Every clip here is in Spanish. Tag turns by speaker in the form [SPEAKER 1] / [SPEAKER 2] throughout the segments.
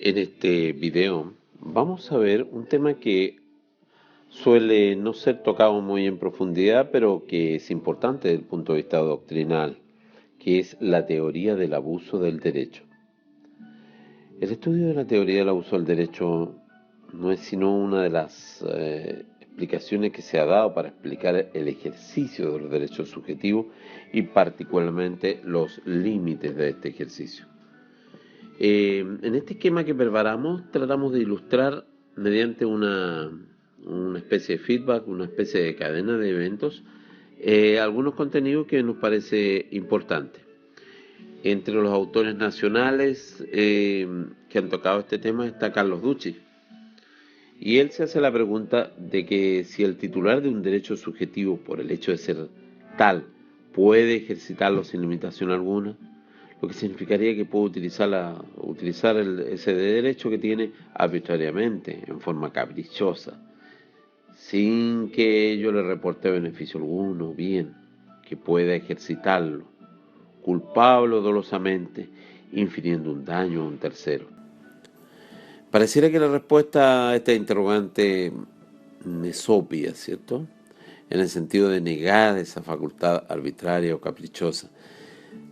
[SPEAKER 1] En este video vamos a ver un tema que suele no ser tocado muy en profundidad, pero que es importante desde el punto de vista doctrinal, que es la teoría del abuso del derecho. El estudio de la teoría del abuso del derecho no es sino una de las explicaciones que se ha dado para explicar el ejercicio de los derechos subjetivos y particularmente los límites de este ejercicio. En este esquema que preparamos, tratamos de ilustrar mediante una especie de feedback, una especie de cadena de eventos, algunos contenidos que nos parece importante. Entre los autores nacionales que han tocado este tema está Carlos Ducci. Y él se hace la pregunta de que si el titular de un derecho subjetivo, por el hecho de ser tal, puede ejercitarlo sin limitación alguna, lo que significaría que puede utilizar ese derecho que tiene arbitrariamente, en forma caprichosa, sin que ello le reporte beneficio alguno, bien, que pueda ejercitarlo, culpable o dolosamente, infiriendo un daño a un tercero. Pareciera que la respuesta a esta interrogante es obvia, ¿cierto? En el sentido de negar esa facultad arbitraria o caprichosa.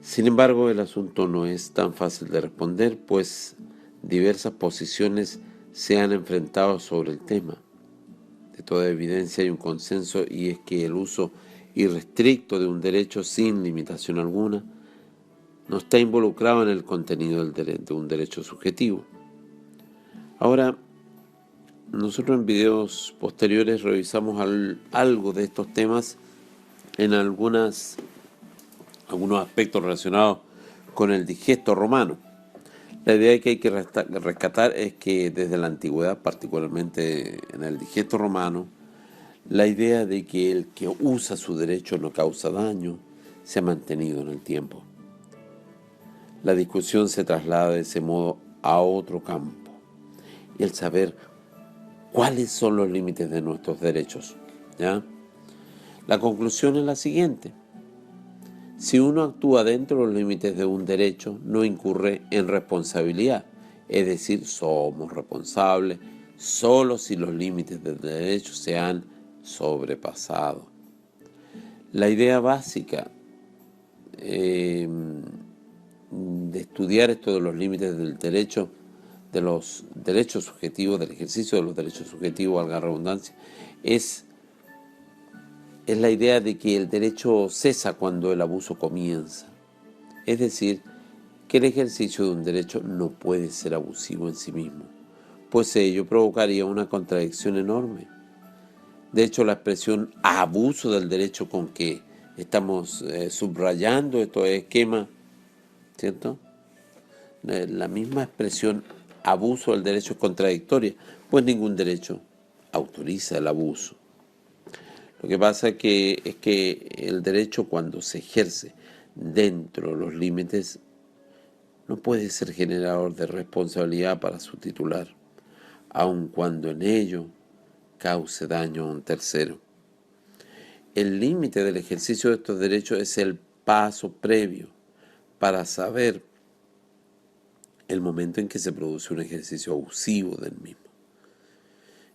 [SPEAKER 1] Sin embargo, el asunto no es tan fácil de responder, pues diversas posiciones se han enfrentado sobre el tema. De toda evidencia hay un consenso, y es que el uso irrestricto de un derecho sin limitación alguna no está involucrado en el contenido de un derecho subjetivo. Ahora, nosotros en videos posteriores revisamos algo de estos temas en algunos aspectos relacionados con el digesto romano. La idea que hay que rescatar es que desde la antigüedad, particularmente en el digesto romano, la idea de que el que usa su derecho no causa daño se ha mantenido en el tiempo. La discusión se traslada de ese modo a otro campo, y el saber cuáles son los límites de nuestros derechos, ¿ya? La conclusión es la siguiente: si uno actúa dentro de los límites de un derecho, no incurre en responsabilidad, es decir, somos responsables solo si los límites del derecho se han sobrepasado. La idea básica de estudiar esto de los límites del derecho, de los derechos subjetivos, del ejercicio de los derechos subjetivos, valga la redundancia, es la idea de que el derecho cesa cuando el abuso comienza. Es decir, que el ejercicio de un derecho no puede ser abusivo en sí mismo, pues ello provocaría una contradicción enorme. De hecho, la expresión abuso del derecho con que estamos subrayando estos esquemas, ¿cierto? La misma expresión abuso del derecho es contradictoria, pues ningún derecho autoriza el abuso. Lo que pasa es que el derecho, cuando se ejerce dentro de los límites, no puede ser generador de responsabilidad para su titular, aun cuando en ello cause daño a un tercero. El límite del ejercicio de estos derechos es el paso previo para saber el momento en que se produce un ejercicio abusivo del mismo.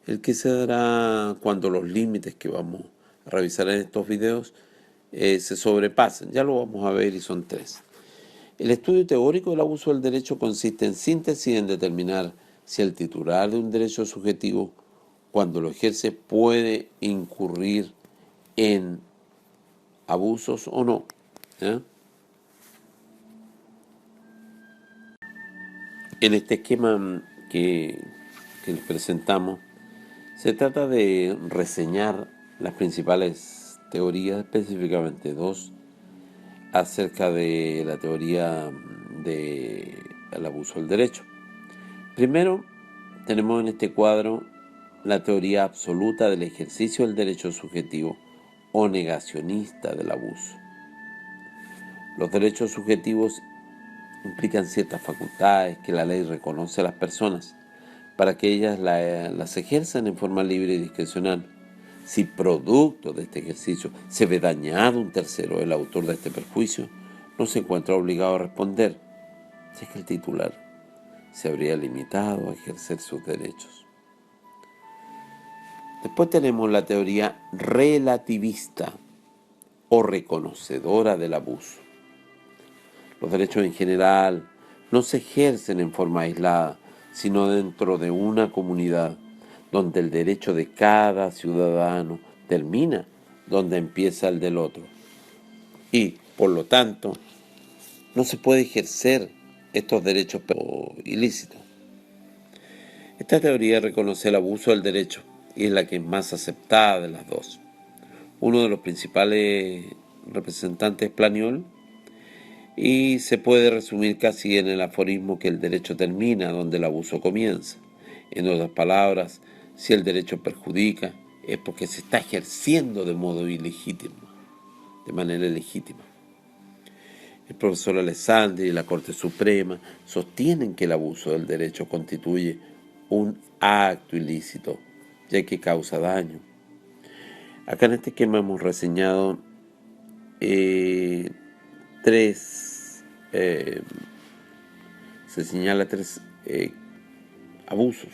[SPEAKER 1] El que se dará cuando los límites que vamos a revisar en estos videos se sobrepasan. Ya lo vamos a ver, y son tres. El estudio teórico del abuso del derecho consiste en síntesis en determinar si el titular de un derecho subjetivo, cuando lo ejerce, puede incurrir en abusos o no, ¿eh? En este esquema que les presentamos, se trata de reseñar las principales teorías, específicamente dos, acerca de la teoría del abuso del derecho. Primero, tenemos en este cuadro la teoría absoluta del ejercicio del derecho subjetivo o negacionista del abuso. Los derechos subjetivos implican ciertas facultades que la ley reconoce a las personas para que ellas las ejerzan en forma libre y discrecional. Si producto de este ejercicio se ve dañado un tercero, el autor de este perjuicio no se encuentra obligado a responder, si es que el titular se habría limitado a ejercer sus derechos. Después tenemos la teoría relativista o reconocedora del abuso. Los derechos en general no se ejercen en forma aislada, sino dentro de una comunidad, donde el derecho de cada ciudadano termina donde empieza el del otro. Y, por lo tanto, no se puede ejercer estos derechos ilícitos. Esta teoría reconoce el abuso del derecho y es la que es más aceptada de las dos. Uno de los principales representantes es Planiol, y se puede resumir casi en el aforismo que el derecho termina donde el abuso comienza. En otras palabras, si el derecho perjudica, es porque se está ejerciendo de modo ilegítimo, de manera ilegítima. El profesor Alessandri y la Corte Suprema sostienen que el abuso del derecho constituye un acto ilícito, ya que causa daño. Acá en este esquema hemos reseñado se señala tres abusos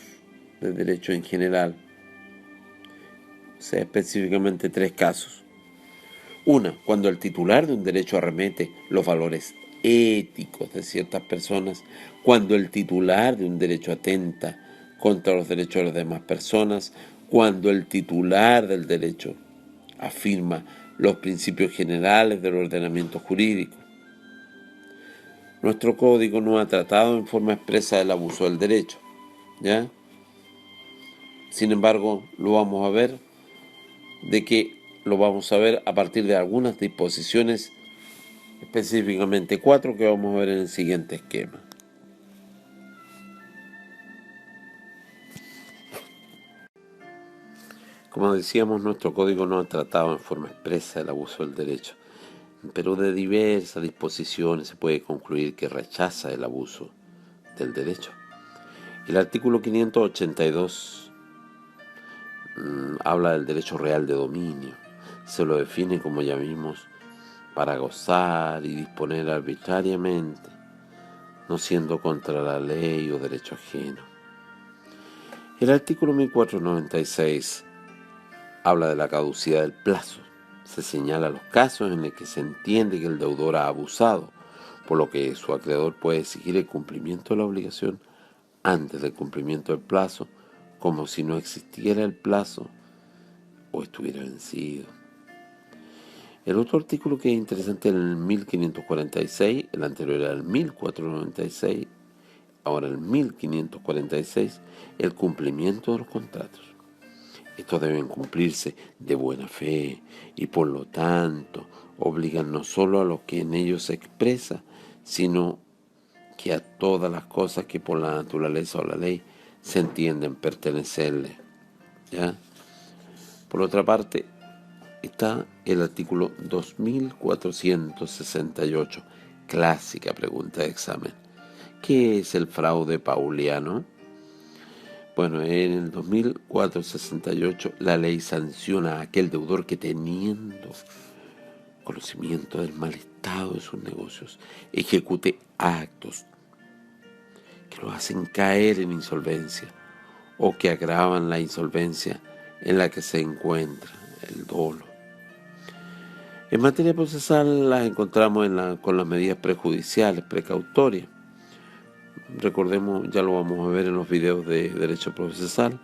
[SPEAKER 1] de derecho en general, o sea, específicamente tres casos. Una, cuando el titular de un derecho arremete los valores éticos de ciertas personas, cuando el titular de un derecho atenta contra los derechos de las demás personas, cuando el titular del derecho afirma los principios generales del ordenamiento jurídico. Nuestro código no ha tratado en forma expresa el abuso del derecho, ¿ya? Sin embargo, lo vamos a ver a partir de algunas disposiciones, específicamente 4, que vamos a ver en el siguiente esquema. Como decíamos, nuestro código no ha tratado en forma expresa el abuso del derecho, pero de diversas disposiciones se puede concluir que rechaza el abuso del derecho. El artículo 582 habla del derecho real de dominio. Se lo define, como ya vimos, para gozar y disponer arbitrariamente, no siendo contra la ley o derecho ajeno. El artículo 1496 habla de la caducidad del plazo. Se señala los casos en los que se entiende que el deudor ha abusado, por lo que su acreedor puede exigir el cumplimiento de la obligación antes del cumplimiento del plazo, como si no existiera el plazo o estuviera vencido. El otro artículo que es interesante es el 1546, el anterior era el 1496, ahora el 1546, el cumplimiento de los contratos. Estos deben cumplirse de buena fe y por lo tanto obligan no solo a los que en ellos se expresa, sino que a todas las cosas que por la naturaleza o la ley se entienden pertenecerle, ¿ya? Por otra parte, está el artículo 2468, clásica pregunta de examen. ¿Qué es el fraude pauliano? Bueno, en el 2468 la ley sanciona a aquel deudor que, teniendo conocimiento del mal estado de sus negocios, ejecute actos que lo hacen caer en insolvencia o que agravan la insolvencia en la que se encuentra el dolo. En materia procesal las encontramos con las medidas prejudiciales, precautorias. Recordemos, ya lo vamos a ver en los videos de derecho procesal,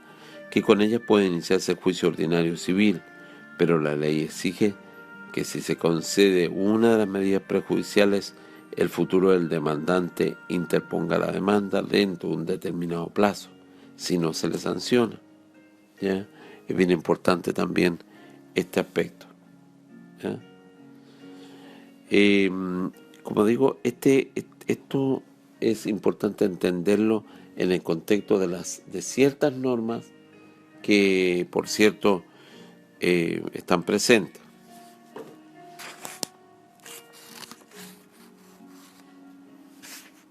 [SPEAKER 1] que con ellas puede iniciarse el juicio ordinario civil, pero la ley exige que si se concede una de las medidas prejudiciales, el futuro del demandante interponga la demanda dentro de un determinado plazo, si no se le sanciona, ¿ya? Es bien importante también este aspecto, ¿ya? Como digo, esto es importante entenderlo en el contexto de ciertas normas que, por cierto, están presentes.